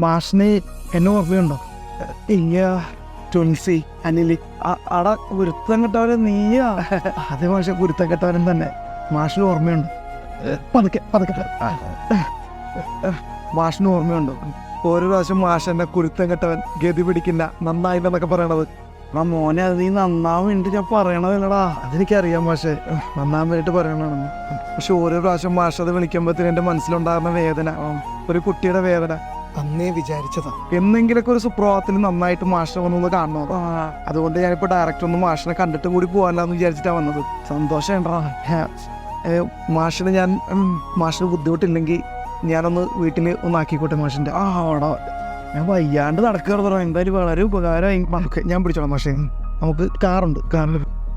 മാഷിന് എന്നെ ഓർമ്മയുണ്ടോ? ഇല്ല. ട്വിൻസി അനില് അടാ ഗുരുത്തം കിട്ടവരെ നീയാ? അതേ മാഷെ, ഗുരുത്തം കെട്ടവനും തന്നെ. മാഷിന് ഓർമ്മയുണ്ടോ? പതുക്കെ പതുക്കെ. മാഷിന് ഓർമ്മയുണ്ടോ ഓരോ പ്രാവശ്യം മാഷ് എന്നെ കുരുത്തം കെട്ടവൻ, ഗതി പിടിക്കുന്ന, നന്നായില്ലെന്നൊക്കെ പറയണത്? ആ മോനെ, അത് നീ നന്നാവാൻ വേണ്ടി ഞാൻ പറയണതല്ലടാ. അതെനിക്കറിയാം മാഷെ, നന്നാൻ വേണ്ടിയിട്ട് പറയണതാണെന്ന്. പക്ഷെ ഓരോ പ്രാവശ്യം മാഷ് അത് വിളിക്കുമ്പോഴത്തേനും എൻ്റെ മനസ്സിലുണ്ടാകുന്ന വേദന, ഒരു കുട്ടിയുടെ വേദന അന്നേ വിചാരിച്ചതാ എന്നെങ്കിലൊക്കെ ഒരു സുപ്രഭാതത്തിൽ നന്നായിട്ട് മാഷിനെ വന്നൊന്ന് കാണണോ. അതുകൊണ്ട് ഞാനിപ്പോൾ ഡയറക്റ്റ് ഒന്ന് മാഷിനെ കണ്ടിട്ടും കൂടി പോകാനെന്ന് വിചാരിച്ചിട്ടാണ് വന്നത്. സന്തോഷമുണ്ടാ? മാഷിന് ഞാൻ മാഷിന് ബുദ്ധിമുട്ടില്ലെങ്കിൽ ഞാനൊന്ന് വീട്ടിൽ ഒന്ന് ആക്കിക്കോട്ടെ മാഷിൻ്റെ. അവിടെ ഞാൻ വയ്യാണ്ട് നടക്കാറ്. എന്തായാലും വളരെ ഉപകാരമായി. ഞാൻ പിടിച്ചോളാം മാഷേ. നമുക്ക് കാറുണ്ട്, കാറിൽ